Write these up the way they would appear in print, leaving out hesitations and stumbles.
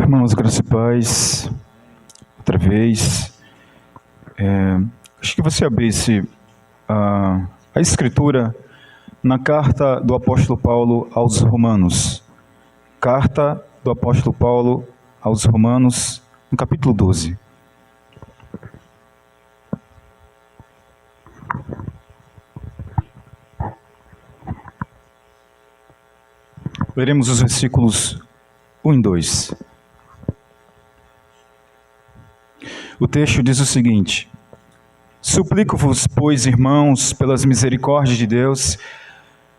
Irmãos, graças e paz, outra vez, acho que você abrisse a escritura na carta do apóstolo Paulo aos Romanos. Carta do apóstolo Paulo aos Romanos, no capítulo 12. Leremos os versículos 1 e 2. O texto diz o seguinte: Suplico-vos, pois, irmãos, pelas misericórdias de Deus,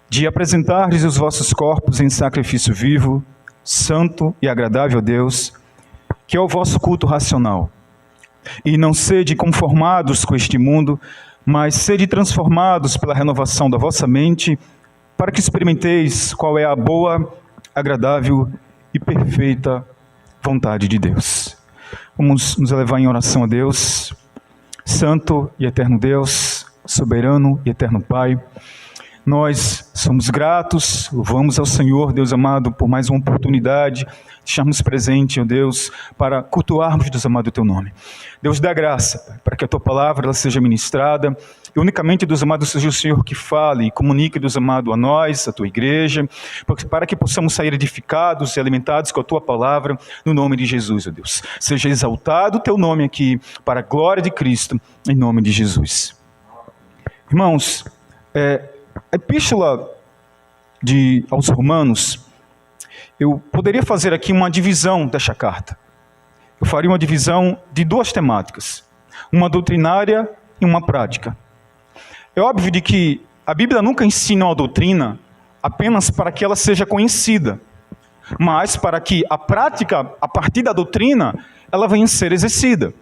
de apresentar-lhes os vossos corpos em sacrifício vivo, santo e agradável a Deus, que é o vosso culto racional. E não sede conformados com este mundo, mas sede transformados pela renovação da vossa mente, para que experimenteis qual é a boa, agradável e perfeita vontade de Deus. Vamos nos elevar em oração a Deus. Santo e eterno Deus, soberano e eterno Pai, nós somos gratos, louvamos ao Senhor, Deus amado, por mais uma oportunidade de estarmos presentes, ó Deus, para cultuarmos, Deus amado, o Teu nome. Deus, dá graça, Pai, para que a Tua palavra ela seja ministrada, e unicamente, Deus amado, seja o Senhor que fale e comunique, Deus amado, a nós, a Tua igreja, para que possamos sair edificados e alimentados com a Tua palavra, no nome de Jesus, ó Deus. Seja exaltado o Teu nome aqui, para a glória de Cristo, em nome de Jesus. Irmãos, a epístola aos Romanos, eu poderia fazer aqui uma divisão desta carta. Eu faria uma divisão de duas temáticas, uma doutrinária e uma prática. É óbvio de que a Bíblia nunca ensina uma doutrina apenas para que ela seja conhecida, mas para que a prática, a partir da doutrina, ela venha a ser exercida.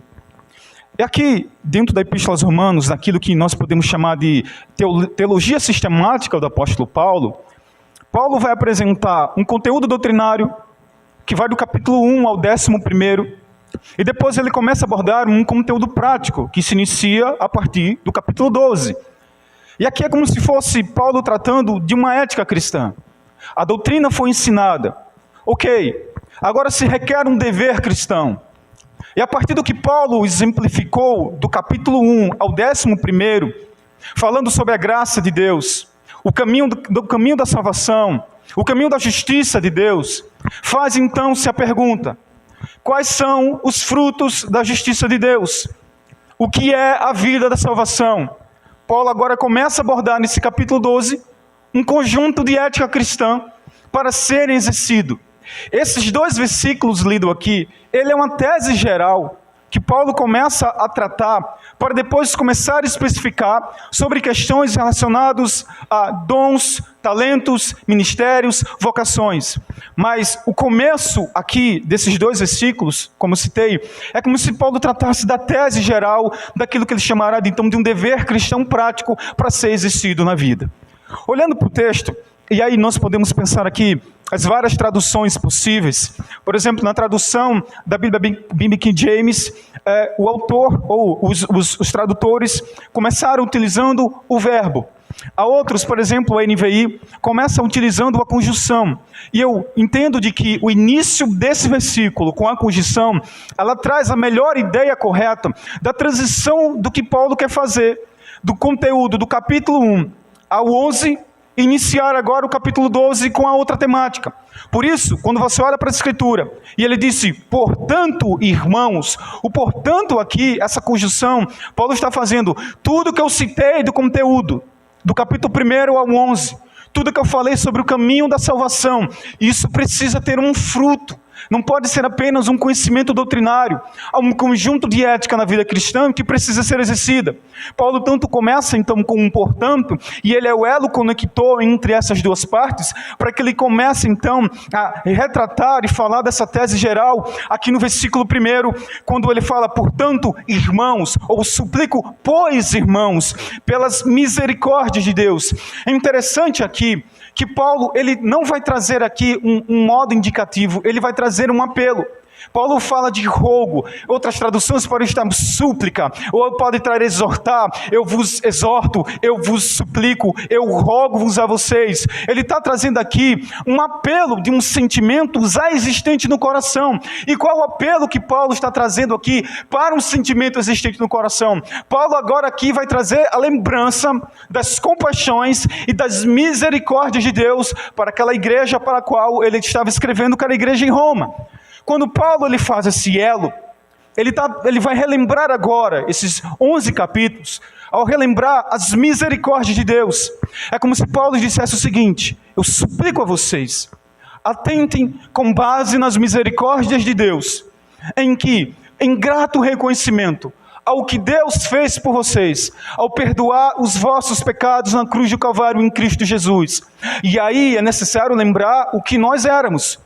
E aqui, dentro da Epístola aos Romanos, naquilo que nós podemos chamar de teologia sistemática do apóstolo Paulo, Paulo vai apresentar um conteúdo doutrinário que vai do capítulo 1 ao 11º, e depois ele começa a abordar um conteúdo prático, que se inicia a partir do capítulo 12. E aqui é como se fosse Paulo tratando de uma ética cristã. A doutrina foi ensinada. Ok, agora se requer um dever cristão. E a partir do que Paulo exemplificou, do capítulo 1 ao 11º, falando sobre a graça de Deus, o caminho do caminho da salvação, o caminho da justiça de Deus, faz então-se a pergunta: quais são os frutos da justiça de Deus? O que é a vida da salvação? Paulo agora começa a abordar nesse capítulo 12 um conjunto de ética cristã para ser exercido. Esses dois versículos lidos aqui, ele é uma tese geral que Paulo começa a tratar para depois começar a especificar sobre questões relacionadas a dons, talentos, ministérios, vocações. Mas o começo aqui desses dois versículos, como eu citei, é como se Paulo tratasse da tese geral daquilo que ele chamará de um dever cristão prático para ser exercido na vida. Olhando para o texto, e aí nós podemos pensar aqui as várias traduções possíveis. Por exemplo, na tradução da Bíblia King James, o autor ou os tradutores começaram utilizando o verbo. Há outros, por exemplo, a NVI, começam utilizando a conjunção. E eu entendo de que o início desse versículo, com a conjunção, ela traz a melhor ideia correta da transição do que Paulo quer fazer, do conteúdo do capítulo 1 ao 11, iniciar agora o capítulo 12 com a outra temática. Por isso, quando você olha para a Escritura, e ele disse, portanto, irmãos, o portanto aqui, essa conjunção, Paulo está fazendo tudo que eu citei do conteúdo, do capítulo 1 ao 11, tudo que eu falei sobre o caminho da salvação, isso precisa ter um fruto. Não pode ser apenas um conhecimento doutrinário. Há um conjunto de ética na vida cristã que precisa ser exercida. Paulo tanto começa então com um portanto, e ele é o elo conector entre essas duas partes, para que ele comece então a retratar e falar dessa tese geral, aqui no versículo 1, quando ele fala, portanto, irmãos, ou suplico, pois, irmãos, pelas misericórdias de Deus. É interessante aqui, que Paulo ele não vai trazer aqui um modo indicativo, ele vai trazer um apelo. Paulo fala de rogo, outras traduções podem estar súplica, ou pode estar exortar, eu vos exorto, eu vos suplico, eu rogo-vos a vocês. Ele está trazendo aqui um apelo de um sentimento já existente no coração. E qual o apelo que Paulo está trazendo aqui para um sentimento existente no coração? Paulo agora aqui vai trazer a lembrança das compaixões e das misericórdias de Deus para aquela igreja para a qual ele estava escrevendo, que era a igreja em Roma. Quando Paulo ele faz esse elo, ele vai relembrar agora esses 11 capítulos, ao relembrar as misericórdias de Deus. É como se Paulo dissesse o seguinte: eu suplico a vocês, atentem com base nas misericórdias de Deus, em grato reconhecimento ao que Deus fez por vocês, ao perdoar os vossos pecados na cruz do Calvário em Cristo Jesus. E aí é necessário lembrar o que nós éramos.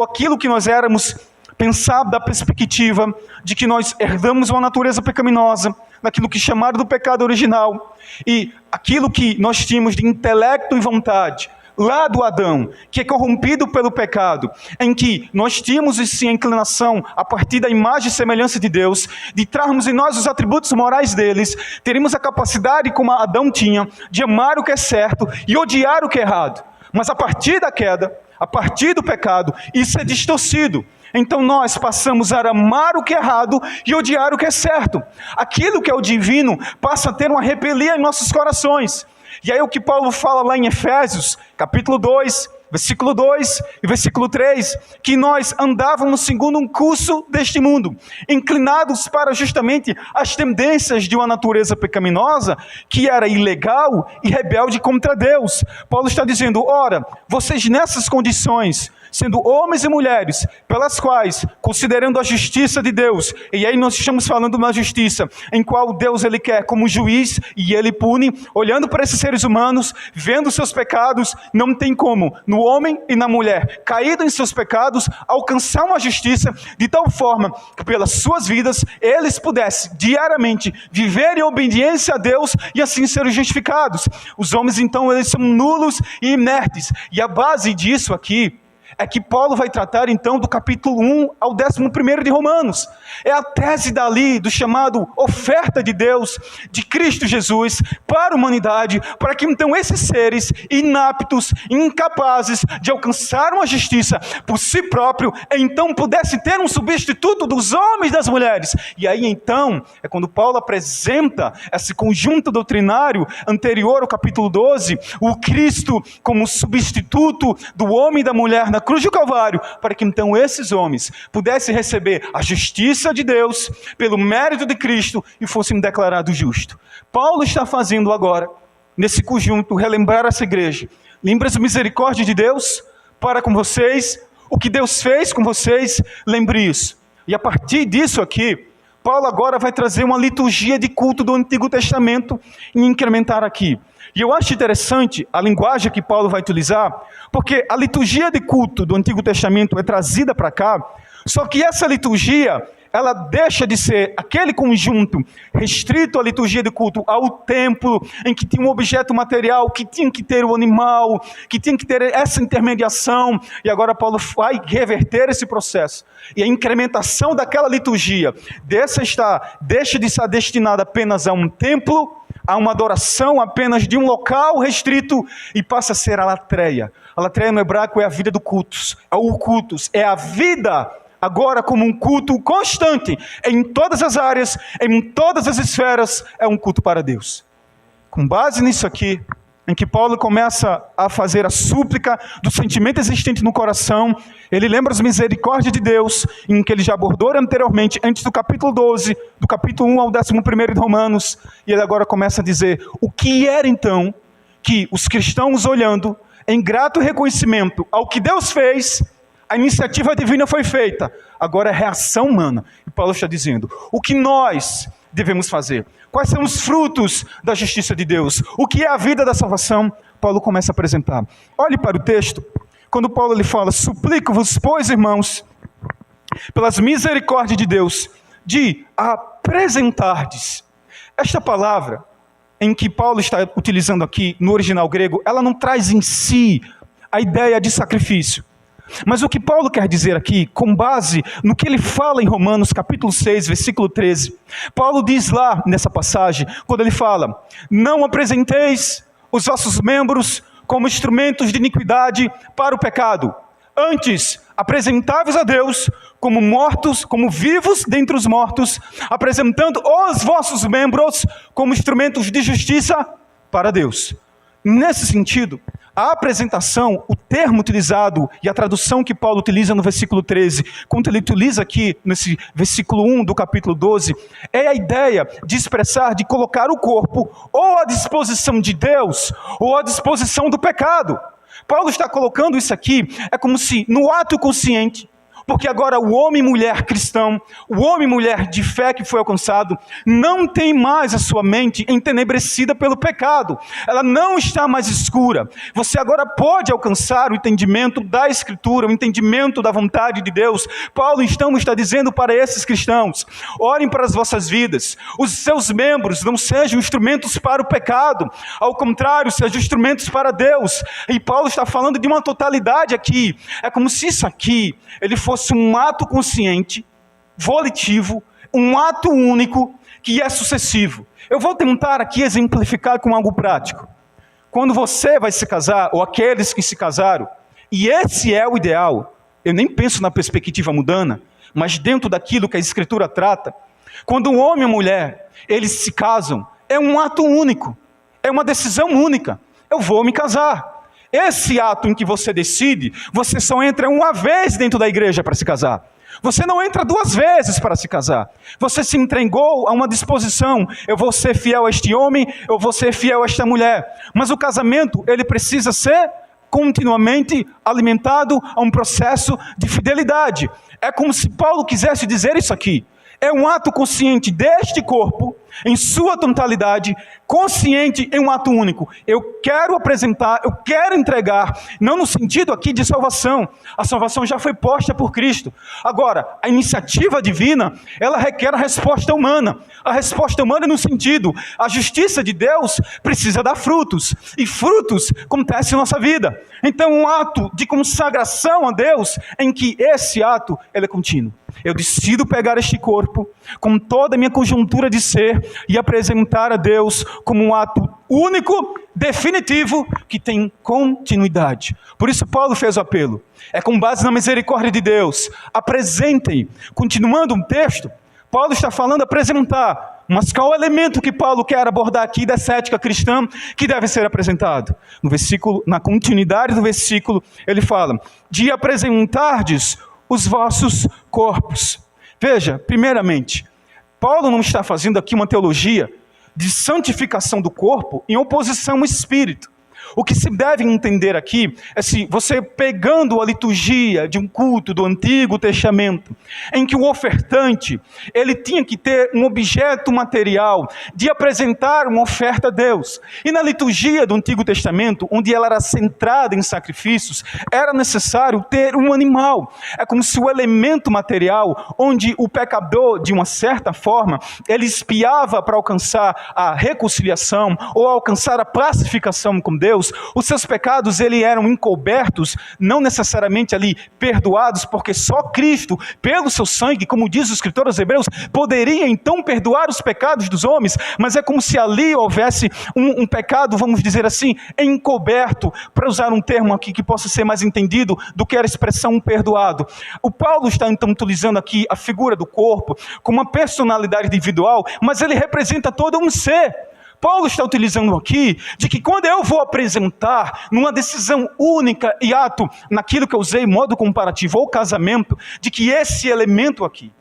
Aquilo que nós éramos, pensar da perspectiva de que nós herdamos uma natureza pecaminosa, daquilo que chamaram do pecado original, e aquilo que nós tínhamos de intelecto e vontade, lá do Adão, que é corrompido pelo pecado, em que nós tínhamos sim a inclinação, a partir da imagem e semelhança de Deus, de trarmos em nós os atributos morais deles, teríamos a capacidade, como Adão tinha, de amar o que é certo e odiar o que é errado. Mas a partir da queda, a partir do pecado, isso é distorcido. Então nós passamos a amar o que é errado e odiar o que é certo. Aquilo que é o divino passa a ter uma rebelia em nossos corações. E aí o que Paulo fala lá em Efésios, capítulo 2, versículo 2 e versículo 3, que nós andávamos segundo um curso deste mundo, inclinados para justamente as tendências de uma natureza pecaminosa, que era ilegal e rebelde contra Deus. Paulo está dizendo, ora, vocês nessas condições, sendo homens e mulheres, pelas quais, considerando a justiça de Deus, e aí nós estamos falando de uma justiça, em qual Deus ele quer como juiz, e ele pune, olhando para esses seres humanos, vendo seus pecados, não tem como, no homem e na mulher, caído em seus pecados, alcançar uma justiça, de tal forma, que pelas suas vidas, eles pudessem, diariamente, viver em obediência a Deus, e assim serem justificados. Os homens então, eles são nulos e inertes, e a base disso aqui, é que Paulo vai tratar então do capítulo 1 ao 11º de Romanos. É a tese dali do chamado oferta de Deus, de Cristo Jesus, para a humanidade, para que então esses seres inaptos, incapazes de alcançar uma justiça por si próprio, então pudesse ter um substituto dos homens e das mulheres. E aí então, é quando Paulo apresenta esse conjunto doutrinário anterior ao capítulo 12, o Cristo como substituto do homem e da mulher na cruz do Calvário, para que então esses homens pudessem receber a justiça de Deus pelo mérito de Cristo e fossem declarados justos. Paulo está fazendo agora, nesse conjunto, relembrar essa igreja. Lembra as misericórdias de Deus para com vocês, o que Deus fez com vocês, lembre isso. E a partir disso aqui, Paulo agora vai trazer uma liturgia de culto do Antigo Testamento e incrementar aqui. E eu acho interessante a linguagem que Paulo vai utilizar, porque a liturgia de culto do Antigo Testamento é trazida para cá, só que essa liturgia, ela deixa de ser aquele conjunto restrito à liturgia de culto, ao templo, em que tinha um objeto material, que tinha que ter o animal, que tinha que ter essa intermediação, e agora Paulo vai reverter esse processo. E a incrementação daquela liturgia, deixa de estar destinada apenas a um templo, a uma adoração apenas de um local restrito, e passa a ser a latreia. A latreia no hebraico é a vida do cultus, é o cultus, é a vida agora como um culto constante, em todas as áreas, em todas as esferas, é um culto para Deus. Com base nisso aqui, em que Paulo começa a fazer a súplica do sentimento existente no coração, ele lembra as misericórdias de Deus, em que ele já abordou anteriormente, antes do capítulo 12, do capítulo 1 ao 11º de Romanos, e ele agora começa a dizer, o que era então, que os cristãos olhando, em grato reconhecimento ao que Deus fez, a iniciativa divina foi feita, agora é reação humana. E Paulo está dizendo, o que nós devemos fazer? Quais são os frutos da justiça de Deus? O que é a vida da salvação? Paulo começa a apresentar. Olhe para o texto, quando Paulo ele fala, suplico-vos, pois, irmãos, pelas misericórdias de Deus, de apresentardes. Esta palavra, em que Paulo está utilizando aqui, no original grego, ela não traz em si a ideia de sacrifício. Mas o que Paulo quer dizer aqui, com base no que ele fala em Romanos capítulo 6, versículo 13, Paulo diz lá nessa passagem, quando ele fala: não apresenteis os vossos membros como instrumentos de iniquidade para o pecado, antes apresentai-vos a Deus como mortos, como vivos dentre os mortos, apresentando os vossos membros como instrumentos de justiça para Deus. Nesse sentido, a apresentação, o termo utilizado e a tradução que Paulo utiliza no versículo 13, quando ele utiliza aqui nesse versículo 1 do capítulo 12, é a ideia de expressar, de colocar o corpo ou à disposição de Deus ou à disposição do pecado. Paulo está colocando isso aqui, é como se no ato consciente, porque agora o homem e mulher cristão, o homem e mulher de fé que foi alcançado, não tem mais a sua mente entenebrecida pelo pecado. Ela não está mais escura. Você agora pode alcançar o entendimento da Escritura, o entendimento da vontade de Deus. Paulo então está dizendo para esses cristãos: orem para as vossas vidas. Os seus membros não sejam instrumentos para o pecado. Ao contrário, sejam instrumentos para Deus. E Paulo está falando de uma totalidade aqui. É como se isso aqui, ele fosse um ato consciente, volitivo, um ato único que é sucessivo. Eu vou tentar aqui exemplificar com algo prático. Quando você vai se casar, ou aqueles que se casaram, e esse é o ideal, eu nem penso na perspectiva mundana, mas dentro daquilo que a Escritura trata, quando um homem e uma mulher, eles se casam, é um ato único, é uma decisão única. Eu vou me casar. Esse ato em que você decide, você só entra uma vez dentro da igreja para se casar. Você não entra duas vezes para se casar. Você se entregou a uma disposição: eu vou ser fiel a este homem, eu vou ser fiel a esta mulher. Mas o casamento, ele precisa ser continuamente alimentado a um processo de fidelidade. É como se Paulo quisesse dizer isso aqui. É um ato consciente deste corpo, em sua totalidade, consciente em um ato único. Eu quero apresentar, eu quero entregar, não no sentido aqui de salvação. A salvação já foi posta por Cristo. Agora, a iniciativa divina, ela requer a resposta humana. A resposta humana no sentido, a justiça de Deus precisa dar frutos. E frutos acontecem em nossa vida. Então, um ato de consagração a Deus, em que esse ato, ele é contínuo. Eu decido pegar este corpo, com toda a minha conjuntura de ser, e apresentar a Deus como um ato único, definitivo, que tem continuidade. Por isso Paulo fez o apelo. É com base na misericórdia de Deus. Apresentem. Continuando o texto, Paulo está falando apresentar. Mas qual é o elemento que Paulo quer abordar aqui dessa ética cristã que deve ser apresentado? No versículo, na continuidade do versículo, ele fala: de apresentardes os vossos corpos. Veja, primeiramente, Paulo não está fazendo aqui uma teologia de santificação do corpo em oposição ao espírito. O que se deve entender aqui é se você pegando a liturgia de um culto do Antigo Testamento, em que o ofertante, ele tinha que ter um objeto material de apresentar uma oferta a Deus. E na liturgia do Antigo Testamento, onde ela era centrada em sacrifícios, era necessário ter um animal. É como se o elemento material, onde o pecador, de uma certa forma, ele espiava para alcançar a reconciliação ou alcançar a pacificação com Deus, os seus pecados eram encobertos, não necessariamente ali perdoados, porque só Cristo, pelo seu sangue, como diz o escritor aos Hebreus, poderia então perdoar os pecados dos homens, mas é como se ali houvesse um pecado, vamos dizer assim, encoberto, para usar um termo aqui que possa ser mais entendido do que a expressão perdoado. O Paulo está então utilizando aqui a figura do corpo como uma personalidade individual, mas ele representa todo um ser. Paulo está utilizando aqui de que quando eu vou apresentar numa decisão única e ato, naquilo que eu usei modo comparativo ou casamento, de que esse elemento aqui,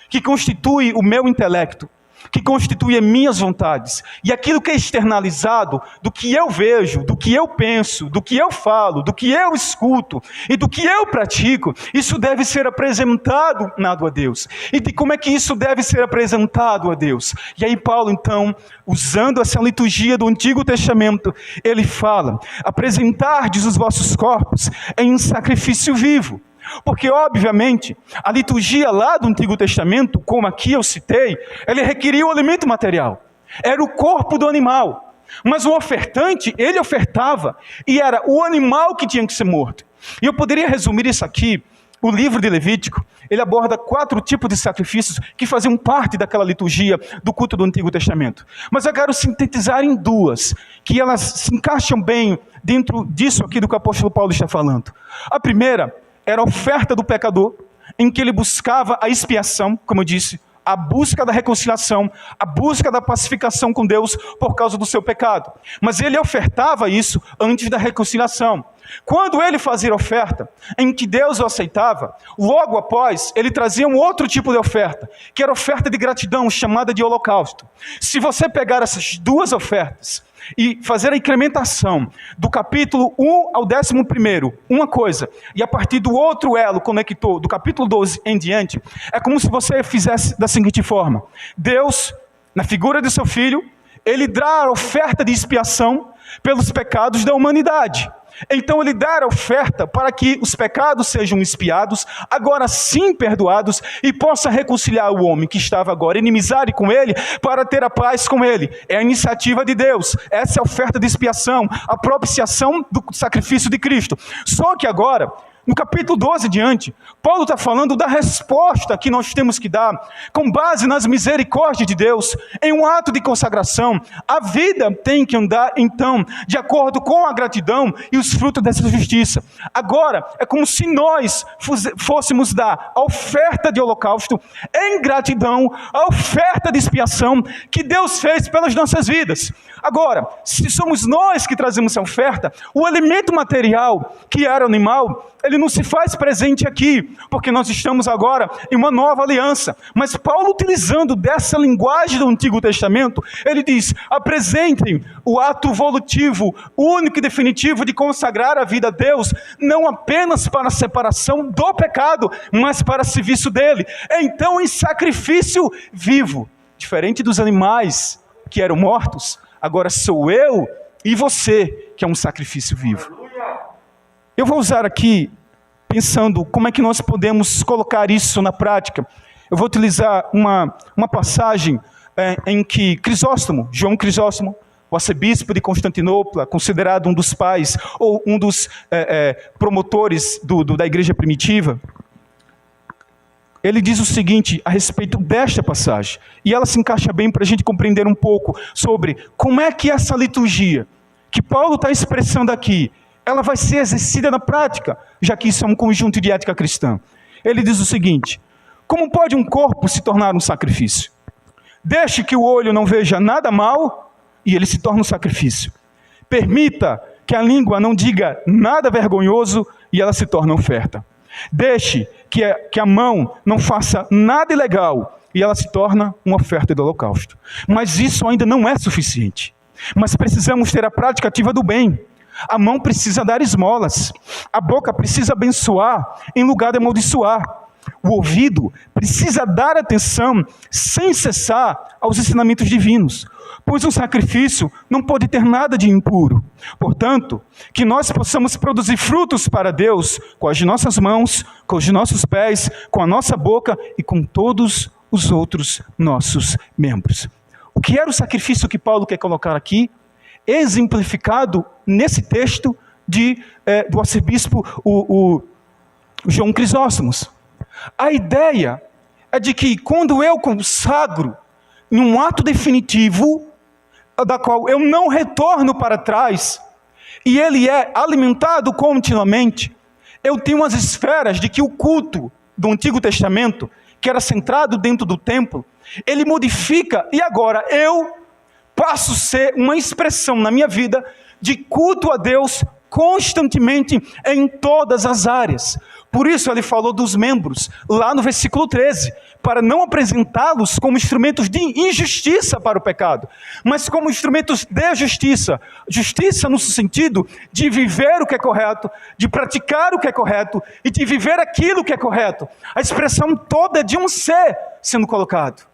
que constitui o meu intelecto, que constitui as minhas vontades, e aquilo que é externalizado, do que eu vejo, do que eu penso, do que eu falo, do que eu escuto, e do que eu pratico, isso deve ser apresentado a Deus. E de como é que isso deve ser apresentado a Deus? E aí Paulo então, usando essa liturgia do Antigo Testamento, ele fala: apresentardes os vossos corpos em um sacrifício vivo. Porque, obviamente, a liturgia lá do Antigo Testamento, como aqui eu citei, ele requeria o alimento material. Era o corpo do animal. Mas o ofertante, ele ofertava, e era o animal que tinha que ser morto. E eu poderia resumir isso aqui. O livro de Levítico, ele aborda 4 tipos de sacrifícios que faziam parte daquela liturgia do culto do Antigo Testamento. Mas eu quero sintetizar em 2, que elas se encaixam bem dentro disso aqui do que o apóstolo Paulo está falando. A primeira era a oferta do pecador, em que ele buscava a expiação, como eu disse, a busca da reconciliação, a busca da pacificação com Deus por causa do seu pecado. Mas ele ofertava isso antes da reconciliação. Quando ele fazia oferta, em que Deus o aceitava, logo após, ele trazia um outro tipo de oferta, que era oferta de gratidão, chamada de holocausto. Se você pegar essas 2 ofertas e fazer a incrementação do capítulo 1 ao 11, uma coisa, e a partir do outro elo conector, do capítulo 12 em diante, é como se você fizesse da seguinte forma: Deus, na figura de seu Filho, ele dá a oferta de expiação pelos pecados da humanidade. Então ele dá a oferta para que os pecados sejam expiados, agora sim perdoados, e possa reconciliar o homem que estava agora inimizade com ele, para ter a paz com ele. É a iniciativa de Deus. Essa é a oferta de expiação, a propiciação do sacrifício de Cristo. Só que agora, no capítulo 12 diante, Paulo está falando da resposta que nós temos que dar, com base nas misericórdias de Deus, em um ato de consagração. A vida tem que andar, então, de acordo com a gratidão e os frutos dessa justiça. Agora, é como se nós fôssemos dar a oferta de holocausto em gratidão, a oferta de expiação que Deus fez pelas nossas vidas. Agora, se somos nós que trazemos essa oferta, o elemento material, que era o animal, ele não se faz presente aqui, porque nós estamos agora em uma nova aliança. Mas Paulo, utilizando dessa linguagem do Antigo Testamento, ele diz: apresentem o ato volutivo, único e definitivo de consagrar a vida a Deus, não apenas para a separação do pecado, mas para serviço dele. Então, em sacrifício vivo, diferente dos animais que eram mortos, agora sou eu e você que é um sacrifício vivo. Eu vou usar aqui, pensando como é que nós podemos colocar isso na prática. Eu vou utilizar uma passagem em que Crisóstomo, João Crisóstomo, o arcebispo de Constantinopla, considerado um dos pais ou um dos promotores da igreja primitiva, ele diz o seguinte a respeito desta passagem, e ela se encaixa bem para a gente compreender um pouco sobre como é que essa liturgia que Paulo está expressando aqui, ela vai ser exercida na prática, já que isso é um conjunto de ética cristã. Ele diz o seguinte: como pode um corpo se tornar um sacrifício? Deixe que o olho não veja nada mal e ele se torna um sacrifício. Permita que a língua não diga nada vergonhoso e ela se torna oferta. Deixe que a mão não faça nada ilegal e ela se torna uma oferta do holocausto. Mas isso ainda não é suficiente. Mas precisamos ter a prática ativa do bem. A mão precisa dar esmolas. A boca precisa abençoar em lugar de amaldiçoar. O ouvido precisa dar atenção sem cessar aos ensinamentos divinos, pois um sacrifício não pode ter nada de impuro. Portanto, que nós possamos produzir frutos para Deus com as nossas mãos, com os nossos pés, com a nossa boca e com todos os outros nossos membros. O que era o sacrifício que Paulo quer colocar aqui? Exemplificado nesse texto do arcebispo o João Crisóstomo. A ideia é de que quando eu consagro em um ato definitivo, da qual eu não retorno para trás, e ele é alimentado continuamente, eu tenho as esferas de que o culto do Antigo Testamento, que era centrado dentro do templo, ele modifica, e agora eu passo a ser uma expressão na minha vida de culto a Deus constantemente em todas as áreas. Por isso ele falou dos membros, lá no versículo 13, para não apresentá-los como instrumentos de injustiça para o pecado, mas como instrumentos de justiça. Justiça no sentido de viver o que é correto, de praticar o que é correto e de viver aquilo que é correto. A expressão toda é de um ser sendo colocado.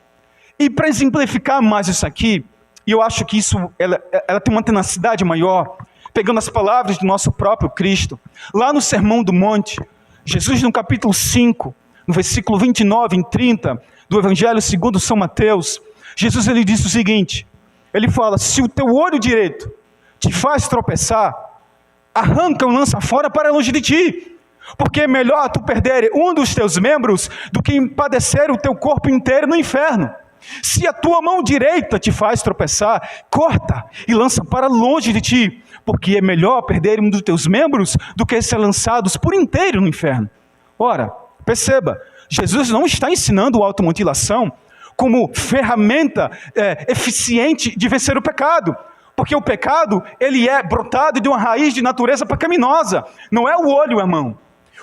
E para exemplificar mais isso aqui, e eu acho que isso ela tem uma tenacidade maior, pegando as palavras do nosso próprio Cristo, lá no Sermão do Monte, Jesus no capítulo 5, no versículo 29 e 30, do Evangelho segundo São Mateus, Jesus ele diz o seguinte, ele fala: se o teu olho direito te faz tropeçar, arranca-o, lança fora para longe de ti. Porque é melhor tu perder um dos teus membros do que padecer o teu corpo inteiro no inferno. Se a tua mão direita te faz tropeçar, corta e lança para longe de ti, porque é melhor perder um dos teus membros do que ser lançados por inteiro no inferno. Ora, perceba, Jesus não está ensinando a automutilação como ferramenta eficiente de vencer o pecado. Porque o pecado, ele é brotado de uma raiz de natureza pecaminosa. Não é o olho, irmão.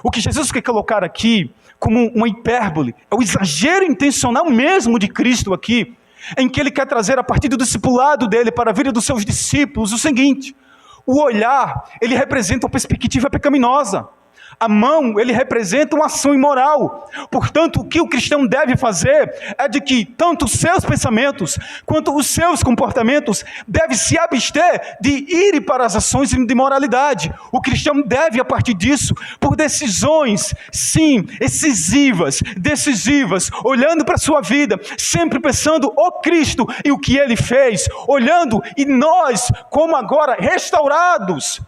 O que Jesus quer colocar aqui como uma hipérbole, é o exagero intencional mesmo de Cristo aqui, em que ele quer trazer a partir do discipulado dele para a vida dos seus discípulos o seguinte: o olhar, ele representa uma perspectiva pecaminosa. A mão, ele representa uma ação imoral. Portanto, o que o cristão deve fazer é de que tanto os seus pensamentos quanto os seus comportamentos devem se abster de ir para as ações de imoralidade. O cristão deve, a partir disso, por decisões, sim, decisivas, olhando para a sua vida, sempre pensando o Cristo e o que Ele fez, olhando e nós, como agora restaurados,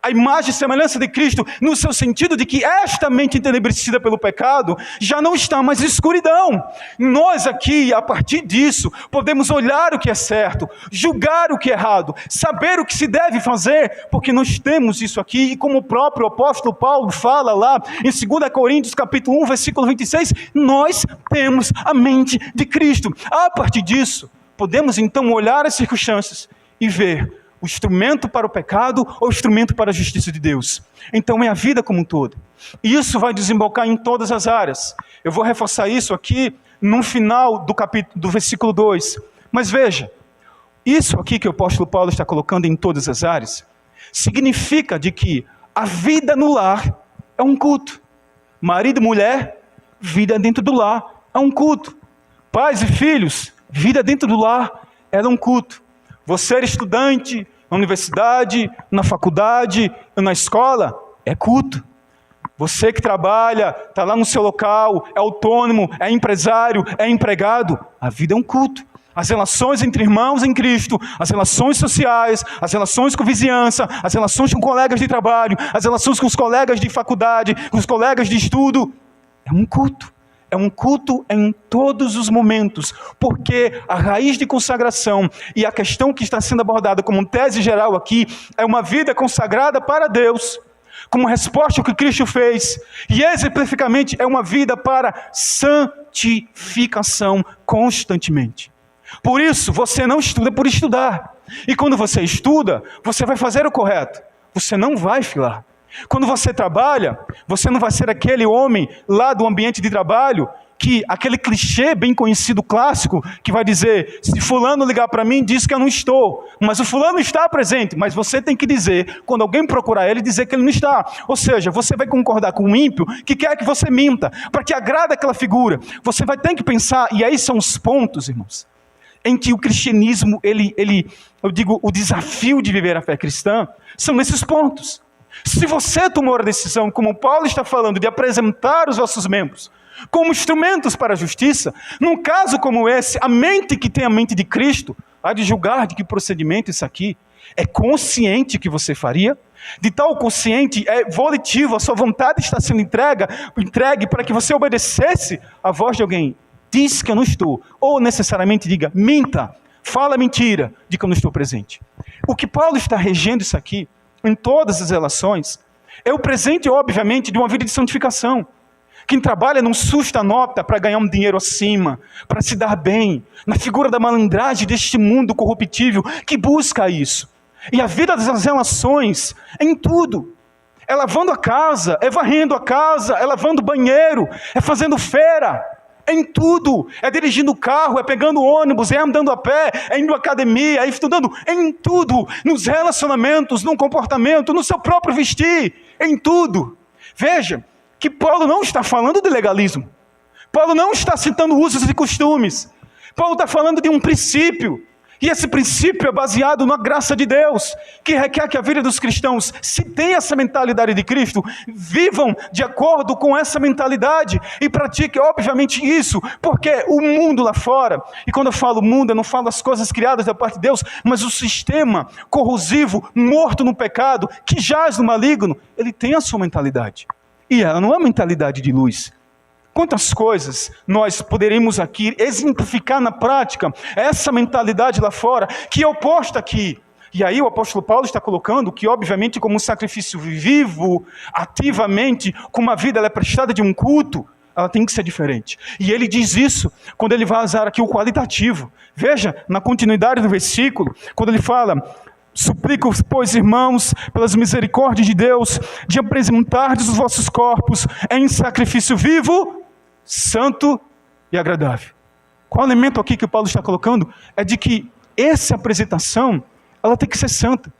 a imagem e semelhança de Cristo, no seu sentido de que esta mente entenebrecida pelo pecado já não está mais em escuridão. Nós aqui, a partir disso, podemos olhar o que é certo, julgar o que é errado, saber o que se deve fazer, porque nós temos isso aqui, e como o próprio apóstolo Paulo fala lá em 2 Coríntios capítulo 1, versículo 26, nós temos a mente de Cristo. A partir disso, podemos então olhar as circunstâncias e ver o instrumento para o pecado ou o instrumento para a justiça de Deus. Então é a vida como um todo. E isso vai desembocar em todas as áreas. Eu vou reforçar isso aqui no final do capítulo, do versículo 2. Mas veja, isso aqui que o apóstolo Paulo está colocando em todas as áreas, significa de que a vida no lar é um culto. Marido e mulher, vida dentro do lar é um culto. Pais e filhos, vida dentro do lar é um culto. Você é estudante, na universidade, na faculdade, na escola, é culto. Você que trabalha, está lá no seu local, é autônomo, é empresário, é empregado, a vida é um culto. As relações entre irmãos em Cristo, as relações sociais, as relações com vizinhança, as relações com colegas de trabalho, as relações com os colegas de faculdade, com os colegas de estudo, é um culto. É um culto em todos os momentos, porque a raiz de consagração e a questão que está sendo abordada como tese geral aqui é uma vida consagrada para Deus, como resposta ao que Cristo fez, e especificamente é uma vida para santificação constantemente. Por isso, você não estuda por estudar, e quando você estuda, você vai fazer o correto, você não vai filar. Quando você trabalha, você não vai ser aquele homem lá do ambiente de trabalho, que aquele clichê bem conhecido clássico, que vai dizer, se fulano ligar para mim, diz que eu não estou, mas o fulano está presente, mas você tem que dizer, quando alguém procurar ele, dizer que ele não está. Ou seja, você vai concordar com o ímpio, que quer que você minta, para que agrade aquela figura. Você vai ter que pensar, e aí são os pontos, irmãos, em que o cristianismo, eu digo, o desafio de viver a fé cristã, são nesses pontos. Se você tomou a decisão, como Paulo está falando, de apresentar os vossos membros como instrumentos para a justiça, num caso como esse, a mente que tem a mente de Cristo, há de julgar de que procedimento isso aqui é consciente que você faria, de tal consciente, é volitivo, a sua vontade está sendo entregue para que você obedecesse a voz de alguém. Diz que eu não estou, ou necessariamente diga, minta, fala mentira de que eu não estou presente. O que Paulo está regendo isso aqui, em todas as relações, é o presente, obviamente, de uma vida de santificação. Quem trabalha não susta a nota para ganhar um dinheiro acima, para se dar bem, na figura da malandragem deste mundo corruptível que busca isso. E a vida das relações é em tudo. É lavando a casa, é varrendo a casa, é lavando o banheiro, é fazendo feira. É em tudo, é dirigindo o carro, é pegando ônibus, é andando a pé, é indo à academia, é estudando, é em tudo, nos relacionamentos, no comportamento, no seu próprio vestir, é em tudo. Veja que Paulo não está falando de legalismo, Paulo não está citando usos e costumes, Paulo está falando de um princípio, E esse princípio é baseado na graça de Deus, que requer que a vida dos cristãos, se tem essa mentalidade de Cristo, vivam de acordo com essa mentalidade e pratiquem, obviamente, isso, porque o mundo lá fora, e quando eu falo mundo, eu não falo as coisas criadas da parte de Deus, mas o sistema corrosivo, morto no pecado, que jaz no maligno, ele tem a sua mentalidade. E ela não é uma mentalidade de luz. Quantas coisas nós poderíamos aqui exemplificar na prática essa mentalidade lá fora, que é oposta aqui. E aí o apóstolo Paulo está colocando que, obviamente, como um sacrifício vivo, ativamente, como a vida ela é prestada de um culto, ela tem que ser diferente. E ele diz isso quando ele vai usar aqui o qualitativo. Veja, na continuidade do versículo, quando ele fala: suplico, pois, irmãos, pelas misericórdias de Deus, de apresentardes os vossos corpos em sacrifício vivo, santo e agradável. Qual elemento aqui que o Paulo está colocando? É de que essa apresentação, ela tem que ser santa.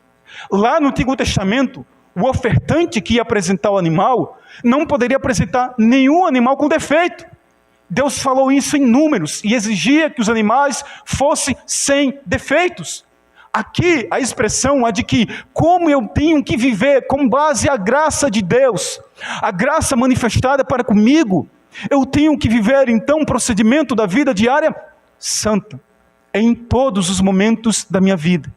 Lá no Antigo Testamento, o ofertante que ia apresentar o animal, não poderia apresentar nenhum animal com defeito. Deus falou isso em Números, e exigia que os animais fossem sem defeitos. Aqui a expressão é de que, como eu tenho que viver com base à graça de Deus, a graça manifestada para comigo, eu tenho que viver então um procedimento da vida diária santa, em todos os momentos da minha vida.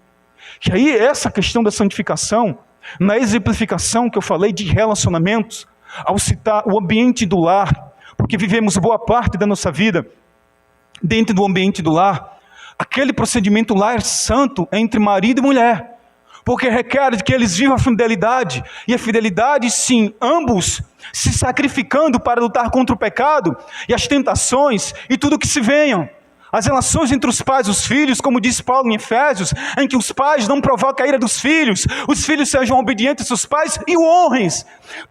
E aí essa questão da santificação, na exemplificação que eu falei de relacionamentos, ao citar o ambiente do lar, porque vivemos boa parte da nossa vida dentro do ambiente do lar, aquele procedimento lá é santo entre marido e mulher, porque requer de que eles vivam a fidelidade, e a fidelidade, sim, ambos se sacrificando para lutar contra o pecado, e as tentações, e tudo que se venham. As relações entre os pais e os filhos, como diz Paulo em Efésios, em que os pais não provoquem a ira dos filhos, os filhos sejam obedientes aos pais e o honrem.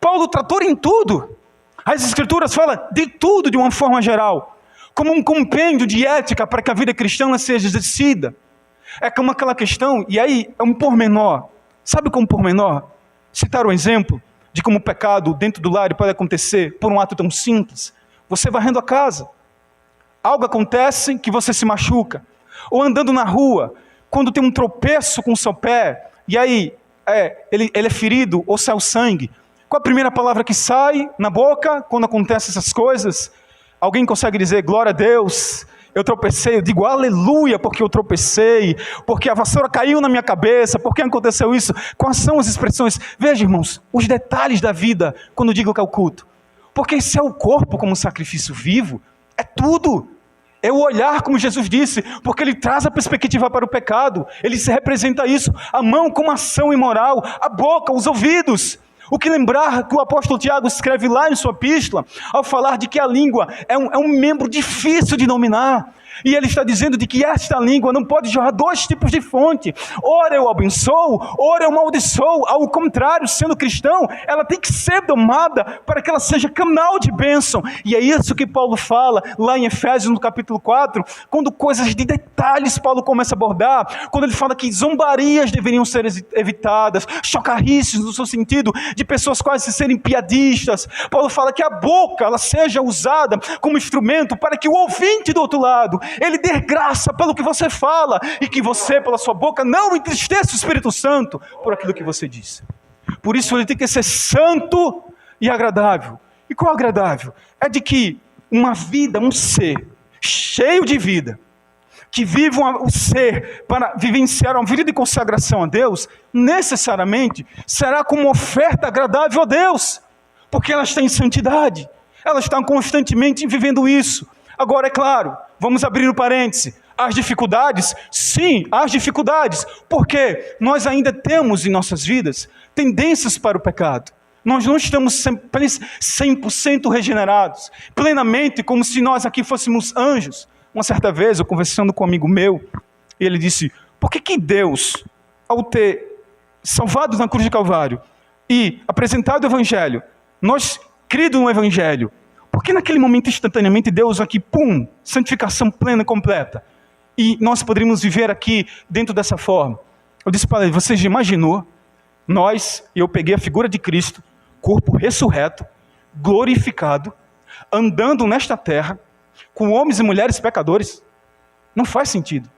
Paulo tratou em tudo. As Escrituras falam de tudo de uma forma geral, como um compêndio de ética para que a vida cristã seja exercida. É como aquela questão, e aí é um pormenor. Sabe como pormenor? Citar um exemplo de como o pecado dentro do lar pode acontecer por um ato tão simples. Você varrendo a casa, algo acontece que você se machuca. Ou andando na rua, quando tem um tropeço com o seu pé, e aí ele é ferido ou sai o sangue. Qual a primeira palavra que sai na boca quando acontecem essas coisas? Alguém consegue dizer glória a Deus? Eu tropecei, eu digo aleluia porque eu tropecei, porque a vassoura caiu na minha cabeça, porque aconteceu isso. Quais são as expressões? Veja, irmãos, os detalhes da vida quando eu digo que é o culto. Porque se é o corpo como um sacrifício vivo, é tudo. É o olhar, como Jesus disse, porque ele traz a perspectiva para o pecado. Ele se representa isso, a mão como ação imoral, a boca, os ouvidos. O que lembrar que o apóstolo Tiago escreve lá em sua epístola, ao falar de que a língua é um membro difícil de dominar. E ele está dizendo de que esta língua não pode jorrar dois tipos de fonte. Ora eu abençoo, ora eu amaldiçoo. Ao contrário, sendo cristão, ela tem que ser domada para que ela seja canal de bênção. E é isso que Paulo fala lá em Efésios, no capítulo 4, quando coisas de detalhes Paulo começa a abordar, quando ele fala que zombarias deveriam ser evitadas, chocarrices no seu sentido de pessoas quase serem piadistas. Paulo fala que a boca ela seja usada como instrumento para que o ouvinte do outro lado ele dê graça pelo que você fala, e que você, pela sua boca, não entristeça o Espírito Santo por aquilo que você diz. Por isso ele tem que ser santo e agradável. E qual é agradável? É de que uma vida, um ser cheio de vida, que vive o ser para vivenciar uma vida de consagração a Deus, necessariamente será como oferta agradável a Deus, porque ela está em santidade, ela está constantemente vivendo isso. Agora, é claro, vamos abrir o parêntese. As dificuldades? Sim, as dificuldades. Porque nós ainda temos em nossas vidas tendências para o pecado. Nós não estamos 100% regenerados, plenamente, como se nós aqui fôssemos anjos. Uma certa vez, eu conversando com um amigo meu, ele disse: por que Deus, ao ter salvado na cruz de Calvário e apresentado o Evangelho, nós crido no Evangelho, por que naquele momento, instantaneamente, Deus aqui, pum, santificação plena e completa? E nós poderíamos viver aqui dentro dessa forma. Eu disse para ele: você já imaginou eu peguei a figura de Cristo, corpo ressurreto, glorificado, andando nesta terra, com homens e mulheres pecadores? Não faz sentido.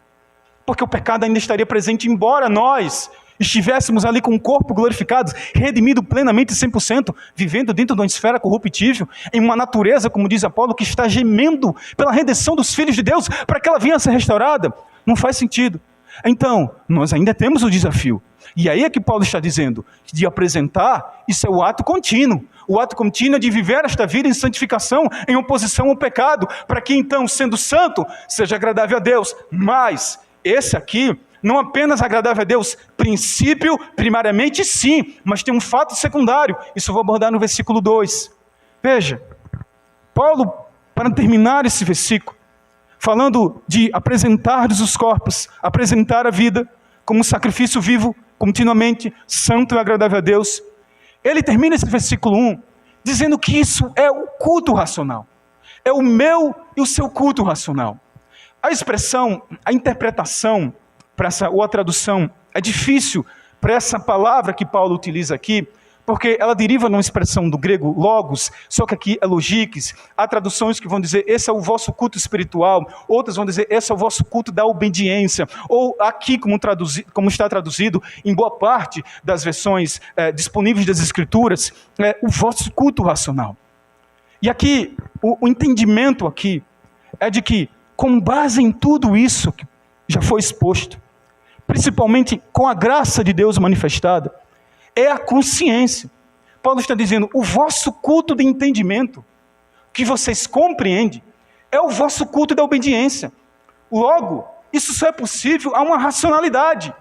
porque o pecado ainda estaria presente, embora nós estivéssemos ali com o corpo glorificado, redimido plenamente 100%, vivendo dentro de uma esfera corruptível, em uma natureza, como diz Apolo, que está gemendo pela redenção dos filhos de Deus, para que ela venha a ser restaurada. Não faz sentido. Então, nós ainda temos o desafio. E aí é que Paulo está dizendo, de apresentar, isso é o ato contínuo. O ato contínuo é de viver esta vida em santificação, em oposição ao pecado, para que então, sendo santo, seja agradável a Deus. Mas, esse aqui, não apenas agradável a Deus, princípio, primariamente sim, mas tem um fato secundário. Isso eu vou abordar no versículo 2. Veja, Paulo, para terminar esse versículo, falando de apresentar os corpos, apresentar a vida como um sacrifício vivo, continuamente, santo e agradável a Deus, ele termina esse versículo 1, dizendo que isso é o culto racional. É o meu e o seu culto racional. A expressão, a interpretação, ou a tradução, é difícil para essa palavra que Paulo utiliza aqui, porque ela deriva numa expressão do grego logos, só que aqui é logikes. Há traduções que vão dizer, esse é o vosso culto espiritual, outras vão dizer, esse é o vosso culto da obediência, ou aqui, como está traduzido, em boa parte das versões disponíveis das Escrituras, o vosso culto racional. E aqui, o entendimento aqui, é de que, com base em tudo isso que já foi exposto, principalmente com a graça de Deus manifestada, é a consciência. Paulo está dizendo, o vosso culto de entendimento, que vocês compreendem, é o vosso culto da obediência. Logo, isso só é possível a uma racionalidade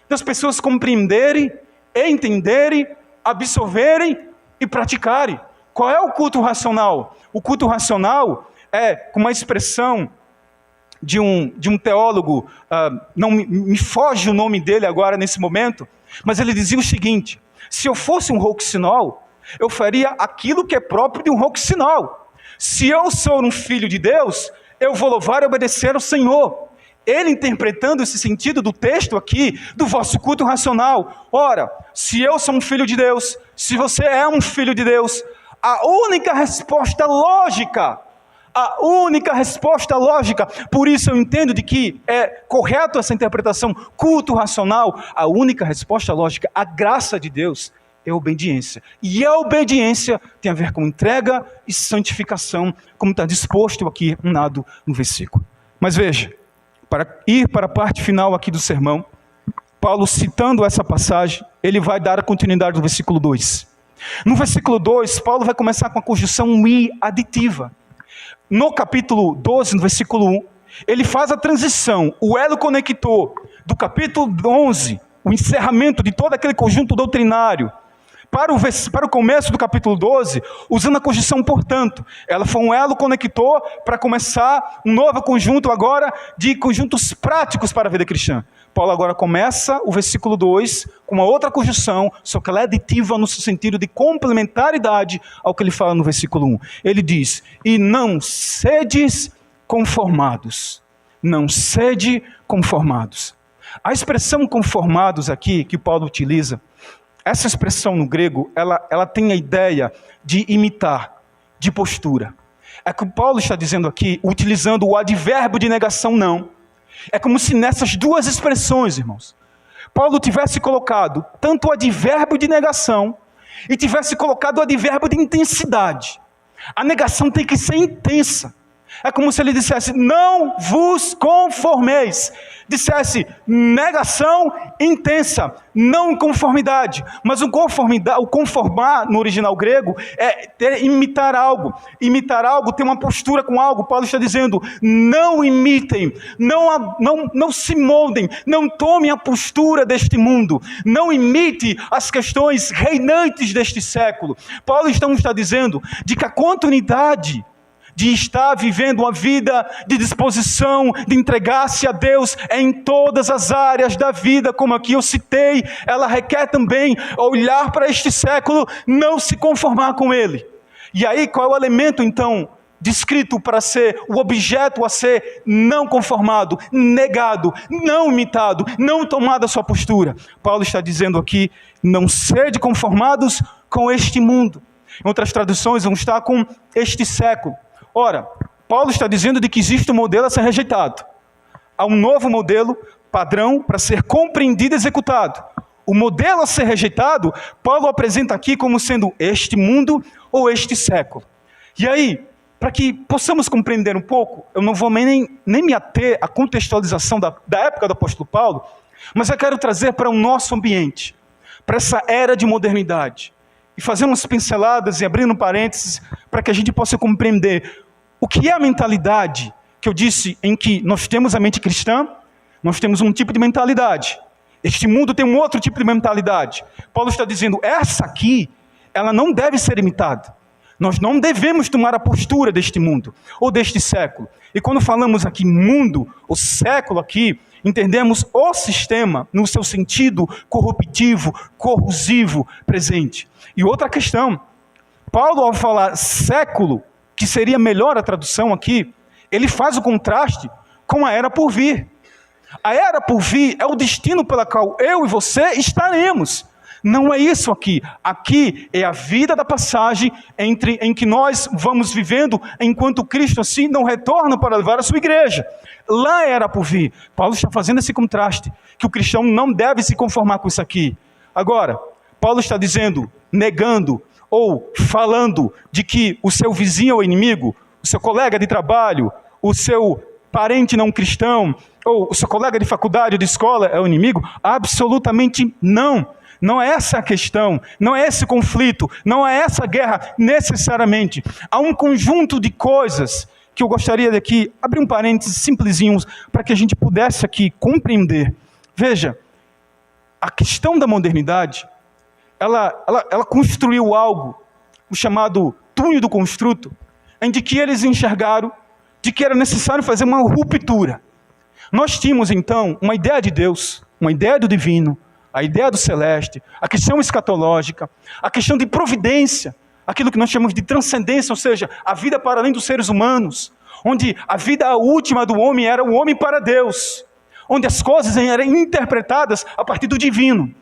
das pessoas compreenderem, entenderem, absorverem e praticarem. Qual é o culto racional? O culto racional é, com uma expressão de um teólogo, não me foge o nome dele agora nesse momento, mas ele dizia o seguinte, se eu fosse um rouxinol, eu faria aquilo que é próprio de um rouxinol. Se eu sou um filho de Deus, eu vou louvar e obedecer ao Senhor. Ele interpretando esse sentido do texto aqui, do vosso culto racional. Ora, se eu sou um filho de Deus, se você é um filho de Deus, a única resposta lógica, por isso eu entendo de que é correto essa interpretação, culto racional, a única resposta lógica, a graça de Deus, é obediência. E a obediência tem a ver com entrega e santificação, como está disposto aqui no versículo. Mas veja, para ir para a parte final aqui do sermão, Paulo citando essa passagem, ele vai dar a continuidade do versículo 2. No versículo 2, Paulo vai começar com a conjunção i aditiva. No capítulo 12, no versículo 1, ele faz a transição, o elo conector do capítulo 11, o encerramento de todo aquele conjunto doutrinário, para o começo do capítulo 12, usando a conjunção portanto. Ela foi um elo conector para começar um novo conjunto agora de conjuntos práticos para a vida cristã. Paulo agora começa o versículo 2 com uma outra conjunção, só que ela é aditiva no sentido de complementaridade ao que ele fala no versículo 1. Ele diz, e não sedes conformados. Não sede conformados. A expressão conformados aqui, que Paulo utiliza, essa expressão no grego, ela tem a ideia de imitar, de postura. É que o Paulo está dizendo aqui, utilizando o advérbio de negação não. É como se nessas duas expressões, irmãos, Paulo tivesse colocado tanto o advérbio de negação e tivesse colocado o advérbio de intensidade. A negação tem que ser intensa. É como se ele dissesse, não vos conformeis. Dissesse, negação intensa, não conformidade. Mas o conformar no original grego é imitar algo. Imitar algo tem uma postura com algo. Paulo está dizendo, não imitem, não se moldem, não tomem a postura deste mundo. Não imite as questões reinantes deste século. Paulo então está dizendo de que a continuidade de estar vivendo uma vida de disposição, de entregar-se a Deus em todas as áreas da vida, como aqui eu citei, ela requer também olhar para este século, não se conformar com ele. E aí qual é o elemento então descrito para ser o objeto a ser não conformado, negado, não imitado, não tomada a sua postura? Paulo está dizendo aqui, não sede conformados com este mundo. Em outras traduções vão estar com este século. Ora, Paulo está dizendo de que existe um modelo a ser rejeitado. Há um novo modelo padrão para ser compreendido e executado. O modelo a ser rejeitado, Paulo apresenta aqui como sendo este mundo ou este século. E aí, para que possamos compreender um pouco, eu não vou nem me ater à contextualização da época do apóstolo Paulo, mas eu quero trazer para o nosso ambiente, para essa era de modernidade, e fazer umas pinceladas e abrindo parênteses para que a gente possa compreender o que é a mentalidade que eu disse em que nós temos a mente cristã, nós temos um tipo de mentalidade. Este mundo tem um outro tipo de mentalidade. Paulo está dizendo, essa aqui, ela não deve ser imitada. Nós não devemos tomar a postura deste mundo, ou deste século. E quando falamos aqui mundo, o século aqui, entendemos o sistema no seu sentido corruptivo, corrosivo, presente. E outra questão, Paulo ao falar século, que seria melhor a tradução aqui, ele faz o contraste com a era por vir. A era por vir é o destino pela qual eu e você estaremos. Não é isso aqui. Aqui é a vida da passagem em que nós vamos vivendo enquanto Cristo assim não retorna para levar a sua igreja. Lá era por vir. Paulo está fazendo esse contraste, que o cristão não deve se conformar com isso aqui. Agora, Paulo está dizendo, negando ou falando de que o seu vizinho é o inimigo, o seu colega de trabalho, o seu parente não cristão, ou o seu colega de faculdade ou de escola é o inimigo? Absolutamente não. Não é essa a questão, não é esse conflito, não é essa guerra necessariamente. Há um conjunto de coisas que eu gostaria de aqui abrir um parênteses simplesinhos para que a gente pudesse aqui compreender. Veja, a questão da modernidade, ela construiu algo, o chamado túnel do construto, em que eles enxergaram de que era necessário fazer uma ruptura. Nós tínhamos então uma ideia de Deus, uma ideia do divino, a ideia do celeste, a questão escatológica, a questão de providência, aquilo que nós chamamos de transcendência, ou seja, a vida para além dos seres humanos, onde a vida última do homem era o homem para Deus, onde as coisas eram interpretadas a partir do divino.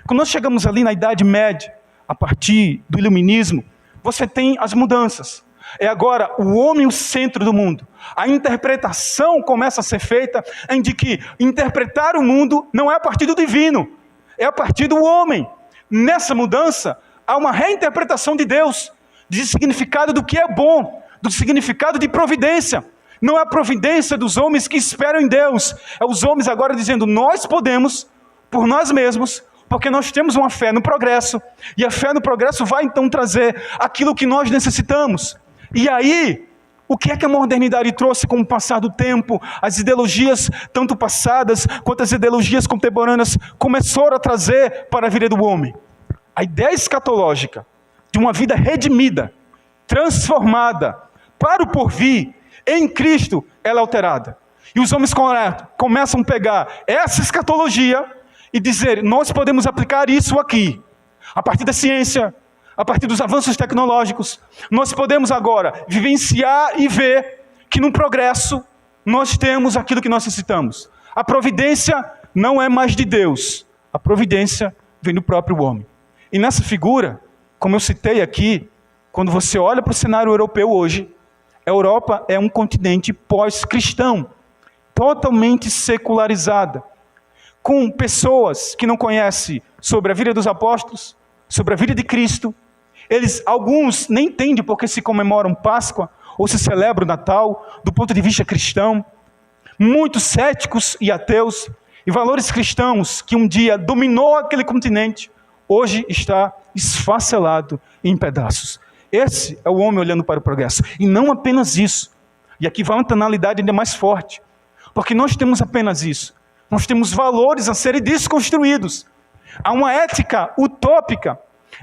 Quando nós chegamos ali na Idade Média, a partir do Iluminismo, você tem as mudanças. É agora o homem o centro do mundo. A interpretação começa a ser feita em de que interpretar o mundo não é a partir do divino, é a partir do homem. Nessa mudança, há uma reinterpretação de Deus, de significado do que é bom, do significado de providência. Não é a providência dos homens que esperam em Deus, é os homens agora dizendo, nós podemos, por nós mesmos, porque nós temos uma fé no progresso, e a fé no progresso vai então trazer aquilo que nós necessitamos. E aí, o que é que a modernidade trouxe com o passar do tempo? As ideologias, tanto passadas quanto as ideologias contemporâneas, começaram a trazer para a vida do homem a ideia escatológica de uma vida redimida, transformada para o porvir, em Cristo, ela é alterada. E os homens começam a pegar essa escatologia e dizer, nós podemos aplicar isso aqui, a partir da ciência, a partir dos avanços tecnológicos, nós podemos agora vivenciar e ver que no progresso nós temos aquilo que nós necessitamos. A providência não é mais de Deus, a providência vem do próprio homem. E nessa figura, como eu citei aqui, quando você olha para o cenário europeu hoje, a Europa é um continente pós-cristão, totalmente secularizada, com pessoas que não conhecem sobre a vida dos apóstolos, sobre a vida de Cristo. Alguns nem entendem porque se comemoram Páscoa ou se celebra o Natal do ponto de vista cristão. Muitos céticos e ateus e valores cristãos que um dia dominou aquele continente, hoje está esfacelado em pedaços. Esse é o homem olhando para o progresso. E não apenas isso. E aqui vai uma tonalidade ainda mais forte. Porque nós temos apenas isso. Nós temos valores a serem desconstruídos. Há uma ética utópica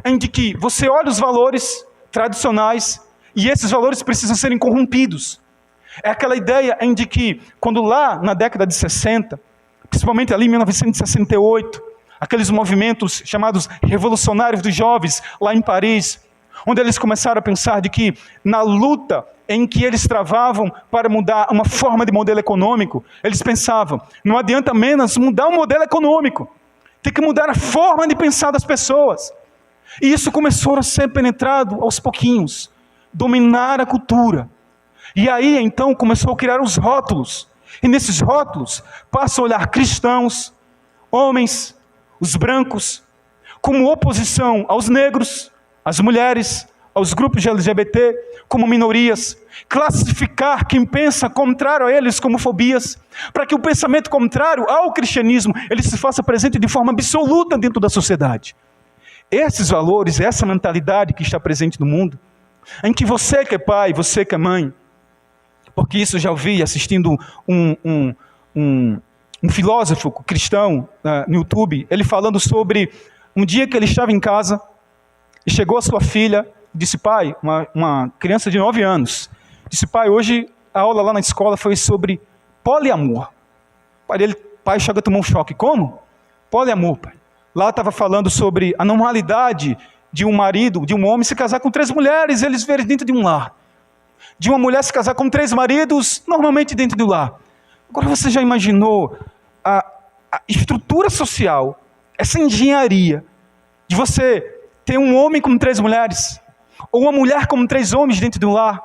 em que você olha os valores tradicionais e esses valores precisam serem corrompidos. É aquela ideia em que, quando lá na década de 60, principalmente ali em 1968, aqueles movimentos chamados revolucionários dos jovens, lá em Paris, onde eles começaram a pensar de que na luta em que eles travavam para mudar uma forma de modelo econômico, eles pensavam, não adianta menos mudar o modelo econômico, tem que mudar a forma de pensar das pessoas. E isso começou a ser penetrado aos pouquinhos, dominar a cultura. E aí então começou a criar os rótulos. E nesses rótulos passam a olhar cristãos, homens, os brancos, como oposição aos negros, às mulheres, aos grupos de LGBT, como minorias, classificar quem pensa contrário a eles como fobias, para que o pensamento contrário ao cristianismo, ele se faça presente de forma absoluta dentro da sociedade. Esses valores, essa mentalidade que está presente no mundo, em que você que é pai, você que é mãe, porque isso eu já ouvi assistindo um filósofo cristão no YouTube, ele falando sobre um dia que ele estava em casa e chegou a sua filha, disse: pai, uma criança de 9 anos, disse: pai, hoje a aula lá na escola foi sobre poliamor. Pai chegou a tomar um choque. Como? Poliamor, pai. Lá estava falando sobre a normalidade de um marido, de um homem se casar com 3 mulheres, eles verem dentro de um lar. De uma mulher se casar com 3 maridos, normalmente dentro do lar. Agora você já imaginou a estrutura social, essa engenharia, de você ter um homem com 3 mulheres, ou uma mulher com 3 homens dentro do lar,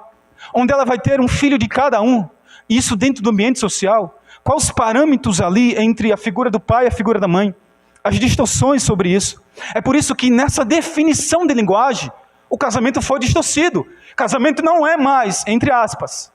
onde ela vai ter um filho de cada um, isso dentro do ambiente social? Quais os parâmetros ali entre a figura do pai e a figura da mãe? As distorções sobre isso. É por isso que nessa definição de linguagem, o casamento foi distorcido. Casamento não é mais, entre aspas,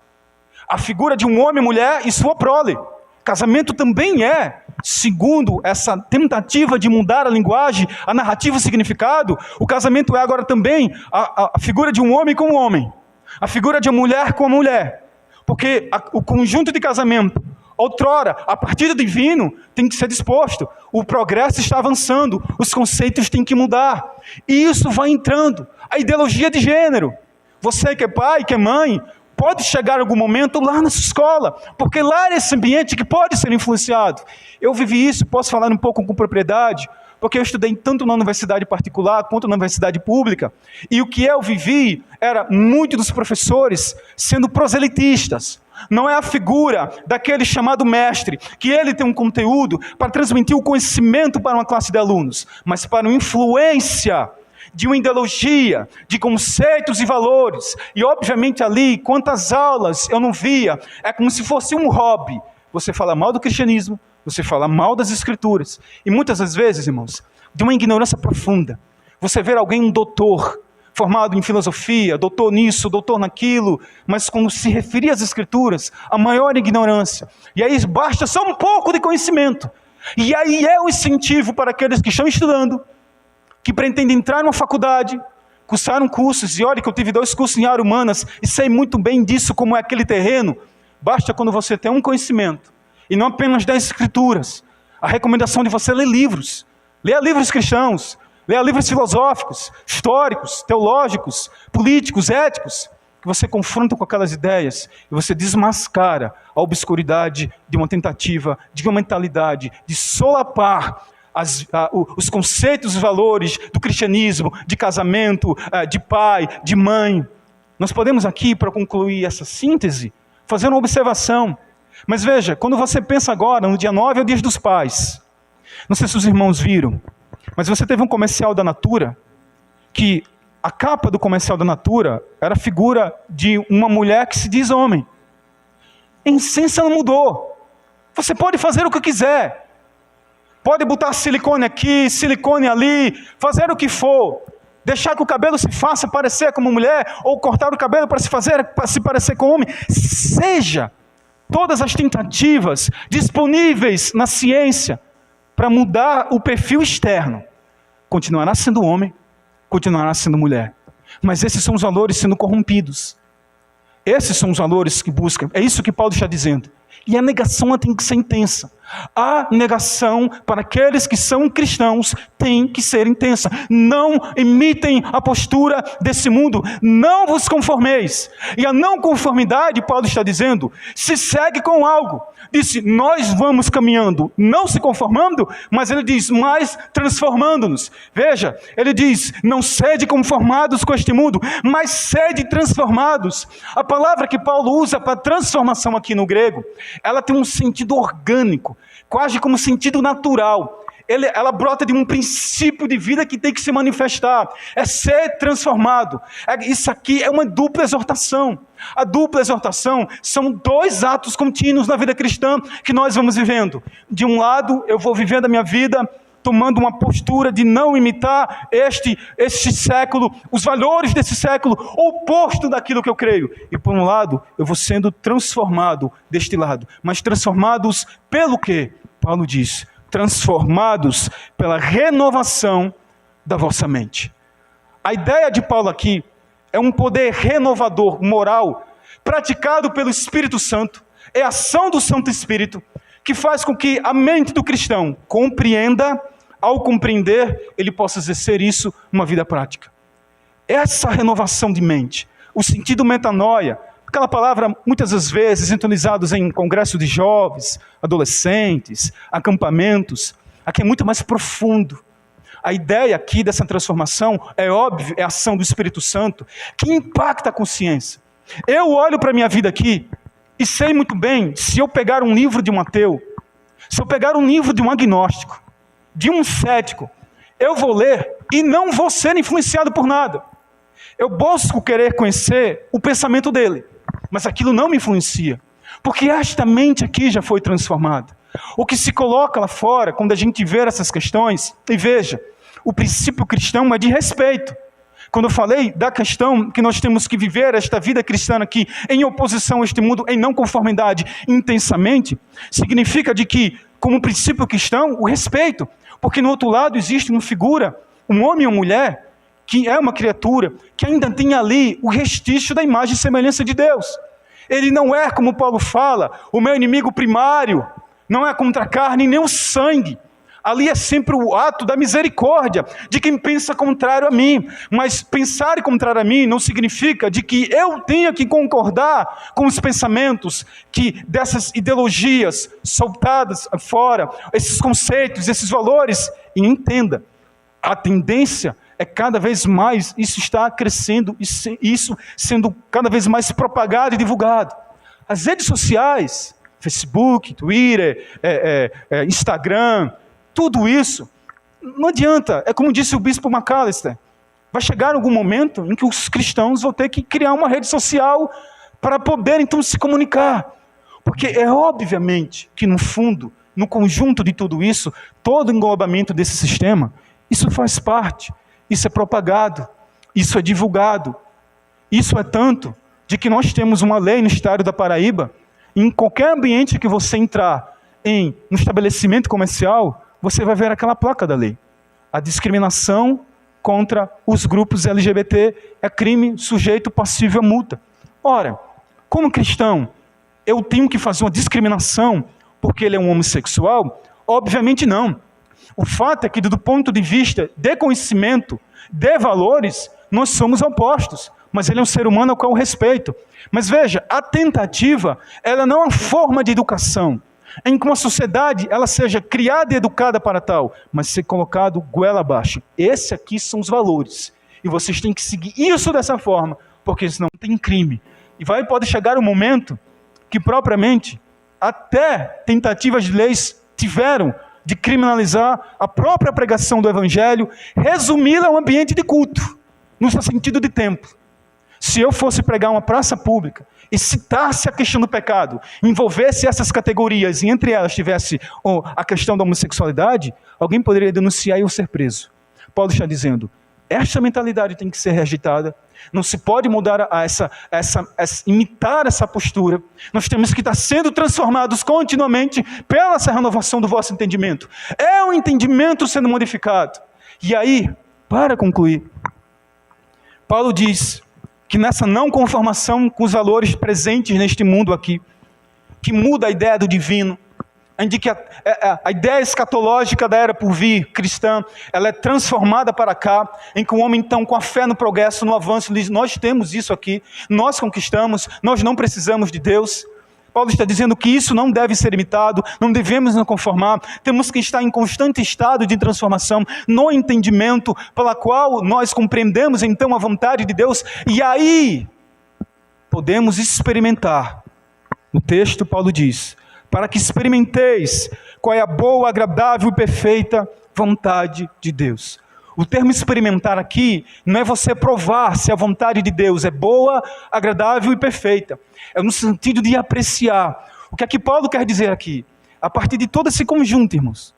a figura de um homem e mulher e sua prole. Casamento também é, segundo essa tentativa de mudar a linguagem, a narrativa, o significado, o casamento é agora também a figura de um homem com um homem, a figura de uma mulher com uma mulher. Porque o conjunto de casamento, outrora, a partir do divino, tem que ser disposto. O progresso está avançando, os conceitos têm que mudar. E isso vai entrando. A ideologia de gênero. Você que é pai, que é mãe, pode chegar algum momento lá na sua escola, porque lá é esse ambiente que pode ser influenciado. Eu vivi isso, posso falar um pouco com propriedade, porque eu estudei tanto na universidade particular quanto na universidade pública, e o que eu vivi era muitos dos professores sendo proselitistas. Não é a figura daquele chamado mestre, que ele tem um conteúdo para transmitir o conhecimento para uma classe de alunos, mas para uma influência de uma ideologia, de conceitos e valores. E obviamente ali, quantas aulas eu não via, é como se fosse um hobby. Você fala mal do cristianismo, você fala mal das escrituras. E muitas das vezes, irmãos, de uma ignorância profunda. Você vê alguém, um doutor, formado em filosofia, doutor nisso, doutor naquilo, mas quando se referia às escrituras, a maior ignorância. E aí basta só um pouco de conhecimento. E aí é o incentivo para aqueles que estão estudando, que pretendem entrar numa faculdade, cursaram cursos, e olha que eu tive 2 cursos em área humanas, e sei muito bem disso, como é aquele terreno. Basta quando você tem um conhecimento, e não apenas das escrituras, a recomendação de você ler livros. Leia livros cristãos, leia livros filosóficos, históricos, teológicos, políticos, éticos, que você confronta com aquelas ideias, e você desmascara a obscuridade de uma tentativa, de uma mentalidade, de solapar os conceitos e valores do cristianismo, de casamento, de pai, de mãe. Nós podemos aqui, para concluir essa síntese, fazer uma observação. Mas veja, quando você pensa agora, no dia 9 é o dia dos pais. Não sei se os irmãos viram, mas você teve um comercial da Natura, que a capa do comercial da Natura era a figura de uma mulher que se diz homem. Em essência não mudou. Você pode fazer o que quiser. Pode botar silicone aqui, silicone ali, fazer o que for. Deixar que o cabelo se faça parecer como mulher, ou cortar o cabelo para se parecer com homem. Seja todas as tentativas disponíveis na ciência para mudar o perfil externo. Continuará sendo homem, continuará sendo mulher. Mas esses são os valores sendo corrompidos. Esses são os valores que buscam. É isso que Paulo está dizendo. E a negação tem que ser intensa. A negação para aqueles que são cristãos tem que ser intensa. Não imitem a postura desse mundo. Não vos conformeis. E a não conformidade, Paulo está dizendo, se segue com algo. Disse, nós vamos caminhando, não se conformando, mas ele diz, mas transformando-nos. Veja, ele diz, não sede conformados com este mundo, mas sede transformados. A palavra que Paulo usa para transformação aqui no grego, ela tem um sentido orgânico, quase como sentido natural. ela brota de um princípio de vida que tem que se manifestar, é ser transformado. Isso aqui é uma dupla exortação. A dupla exortação são 2 atos contínuos na vida cristã que nós vamos vivendo. De um lado, eu vou vivendo a minha vida tomando uma postura de não imitar este século, os valores desse século, oposto daquilo que eu creio. E por um lado, eu vou sendo transformado deste lado. Mas transformados pelo quê? Paulo diz, transformados pela renovação da vossa mente. A ideia de Paulo aqui é um poder renovador, moral, praticado pelo Espírito Santo. É a ação do Santo Espírito que faz com que a mente do cristão compreenda, ao compreender, ele possa exercer isso numa vida prática. Essa renovação de mente, o sentido metanoia, aquela palavra muitas das vezes entonizados em congresso de jovens, adolescentes, acampamentos, aqui é muito mais profundo. A ideia aqui dessa transformação, é óbvio, é a ação do Espírito Santo, que impacta a consciência. Eu olho para a minha vida aqui, e sei muito bem, se eu pegar um livro de um ateu, se eu pegar um livro de um agnóstico, de um cético, eu vou ler e não vou ser influenciado por nada. Eu busco querer conhecer o pensamento dele, mas aquilo não me influencia, porque esta mente aqui já foi transformada. O que se coloca lá fora, quando a gente vê essas questões, e veja, o princípio cristão é de respeito. Quando eu falei da questão que nós temos que viver esta vida cristã aqui, em oposição a este mundo, em não conformidade, intensamente, significa de que, como princípio cristão, o respeito. Porque no outro lado existe uma figura, um homem ou mulher, que é uma criatura, que ainda tem ali o restício da imagem e semelhança de Deus. Ele não é, como Paulo fala, o meu inimigo primário, não é contra a carne nem o sangue. Ali é sempre o ato da misericórdia de quem pensa contrário a mim. Mas pensar contrário a mim não significa de que eu tenha que concordar com os pensamentos que dessas ideologias soltadas fora, esses conceitos, esses valores. E entenda, a tendência é cada vez mais, isso está crescendo, isso sendo cada vez mais propagado e divulgado. As redes sociais, Facebook, Twitter, Instagram, tudo isso, não adianta, é como disse o bispo McAllister, vai chegar algum momento em que os cristãos vão ter que criar uma rede social para poder então se comunicar, porque é obviamente que no fundo, no conjunto de tudo isso, todo o englobamento desse sistema, isso faz parte, isso é propagado, isso é divulgado, isso é tanto, de que nós temos uma lei no estado da Paraíba, em qualquer ambiente que você entrar em um estabelecimento comercial, você vai ver aquela placa da lei. A discriminação contra os grupos LGBT é crime sujeito passível a multa. Ora, como cristão, eu tenho que fazer uma discriminação porque ele é um homossexual? Obviamente não. O fato é que, do ponto de vista de conhecimento, de valores, nós somos opostos. Mas ele é um ser humano ao qual eu respeito. Mas veja, a tentativa, ela não é uma forma de educação, em que uma sociedade ela seja criada e educada para tal, mas ser colocado goela abaixo. Esses aqui são os valores. E vocês têm que seguir isso dessa forma, porque senão tem crime. E pode chegar um momento que propriamente até tentativas de leis tiveram de criminalizar a própria pregação do Evangelho, resumi-la a um ambiente de culto, no seu sentido de templo. Se eu fosse pregar uma praça pública e citasse a questão do pecado, envolvesse essas categorias e entre elas tivesse a questão da homossexualidade, alguém poderia denunciar e eu ser preso. Paulo está dizendo, esta mentalidade tem que ser rejeitada, não se pode mudar imitar essa postura, nós temos que estar sendo transformados continuamente pela essa renovação do vosso entendimento. É o entendimento sendo modificado. E aí, para concluir, Paulo diz que nessa não conformação com os valores presentes neste mundo aqui, que muda a ideia do divino, em que a ideia escatológica da era por vir cristã, ela é transformada para cá, em que o homem então com a fé no progresso, no avanço, diz, nós temos isso aqui, nós conquistamos, nós não precisamos de Deus. Paulo está dizendo que isso não deve ser imitado, não devemos nos conformar, temos que estar em constante estado de transformação, no entendimento pela qual nós compreendemos então a vontade de Deus, e aí podemos experimentar. No texto Paulo diz, para que experimenteis qual é a boa, agradável e perfeita vontade de Deus. O termo experimentar aqui não é você provar se a vontade de Deus é boa, agradável e perfeita. É no sentido de apreciar. O que é que Paulo quer dizer aqui? A partir de todo esse conjunto, irmãos,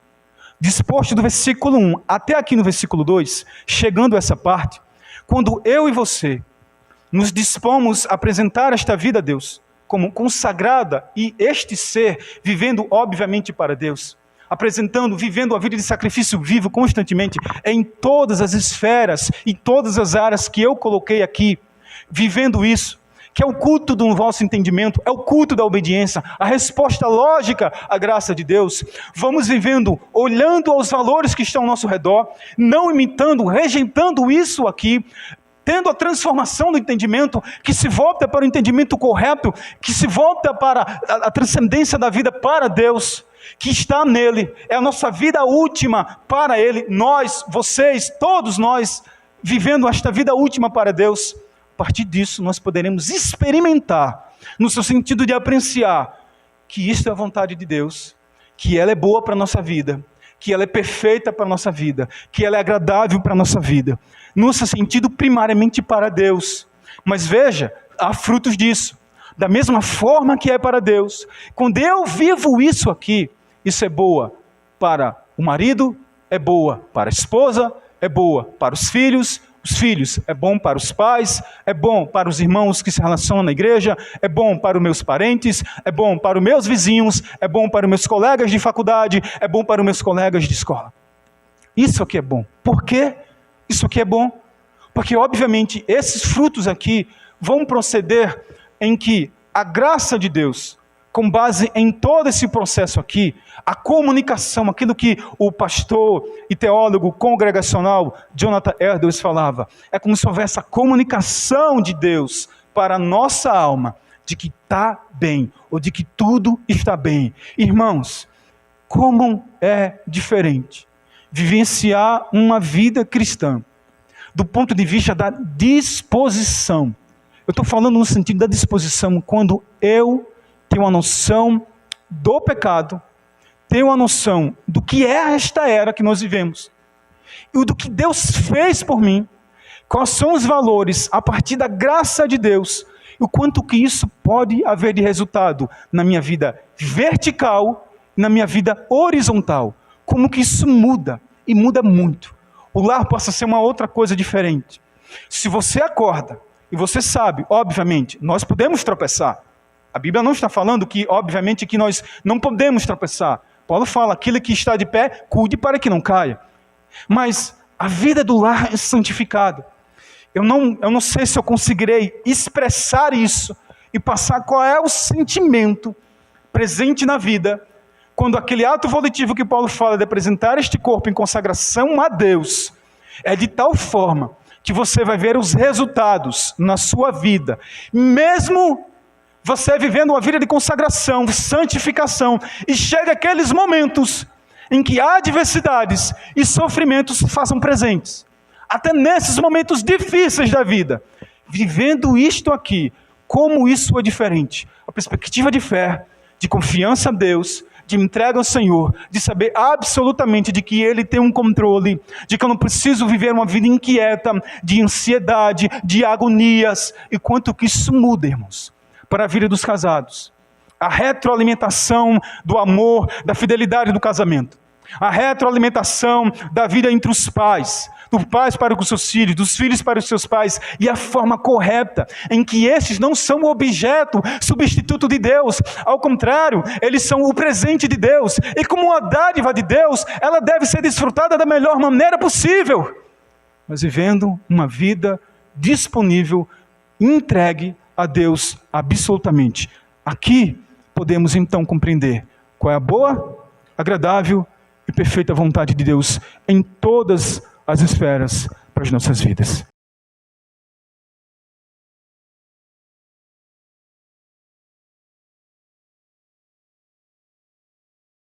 disposto do versículo 1 até aqui no versículo 2, chegando a essa parte, quando eu e você nos dispomos a apresentar esta vida a Deus como consagrada e este ser vivendo obviamente para Deus, apresentando, vivendo a vida de sacrifício vivo constantemente em todas as esferas, em todas as áreas que eu coloquei aqui, vivendo isso, que é o culto do vosso entendimento, é o culto da obediência, a resposta lógica à graça de Deus. Vamos vivendo, olhando aos valores que estão ao nosso redor, não imitando, rejeitando isso aqui, tendo a transformação do entendimento, que se volta para o entendimento correto, que se volta para a transcendência da vida para Deus, que está nele, é a nossa vida última para Ele, nós, vocês, todos nós, vivendo esta vida última para Deus. A partir disso, nós poderemos experimentar, no seu sentido de apreciar, que isto é a vontade de Deus, que ela é boa para a nossa vida, que ela é perfeita para a nossa vida, que ela é agradável para a nossa vida, no seu sentido primariamente para Deus. Mas veja, há frutos disso, da mesma forma que é para Deus. Quando eu vivo isso aqui, isso é boa para o marido, é boa para a esposa, é boa para os filhos é bom para os pais, é bom para os irmãos que se relacionam na igreja, é bom para os meus parentes, é bom para os meus vizinhos, é bom para os meus colegas de faculdade, é bom para os meus colegas de escola. Isso aqui é bom. Por quê? Isso aqui é bom. Porque, obviamente, esses frutos aqui vão proceder em que a graça de Deus, com base em todo esse processo aqui, a comunicação, aquilo que o pastor e teólogo congregacional Jonathan Edwards falava, é como se houvesse a comunicação de Deus para a nossa alma, de que está bem, ou de que tudo está bem. Irmãos, como é diferente vivenciar uma vida cristã, do ponto de vista da disposição. Eu estou falando no sentido da disposição, quando eu tenho uma noção do pecado, tenho uma noção do que é esta era que nós vivemos, e do que Deus fez por mim, quais são os valores a partir da graça de Deus, e o quanto que isso pode haver de resultado na minha vida vertical e na minha vida horizontal. Como que isso muda, e muda muito. O lar passa a ser uma outra coisa diferente. Se você acorda, e você sabe, obviamente, nós podemos tropeçar. A Bíblia não está falando que, obviamente, que nós não podemos tropeçar. Paulo fala, aquele que está de pé, cuide para que não caia. Mas a vida do lar é santificada. Eu não sei se eu conseguirei expressar isso e passar qual é o sentimento presente na vida, quando aquele ato volitivo que Paulo fala de apresentar este corpo em consagração a Deus, é de tal forma que você vai ver os resultados na sua vida, mesmo você vivendo uma vida de consagração, santificação, e chega aqueles momentos em que adversidades e sofrimentos se façam presentes. Até nesses momentos difíceis da vida, vivendo isto aqui, como isso é diferente. A perspectiva de fé, de confiança a Deus, de entrega ao Senhor, de saber absolutamente de que Ele tem um controle, de que eu não preciso viver uma vida inquieta, de ansiedade, de agonias, e quanto que isso muda, irmãos, para a vida dos casados. A retroalimentação do amor, da fidelidade do casamento. A retroalimentação da vida entre os pais, dos pais para com os seus filhos, dos filhos para os seus pais, e a forma correta em que esses não são o objeto, substituto de Deus. Ao contrário, eles são o presente de Deus. E como uma dádiva de Deus, ela deve ser desfrutada da melhor maneira possível. Mas vivendo uma vida disponível, entregue a Deus absolutamente. Aqui podemos então compreender qual é a boa, agradável e perfeita vontade de Deus em todas as esferas para as nossas vidas.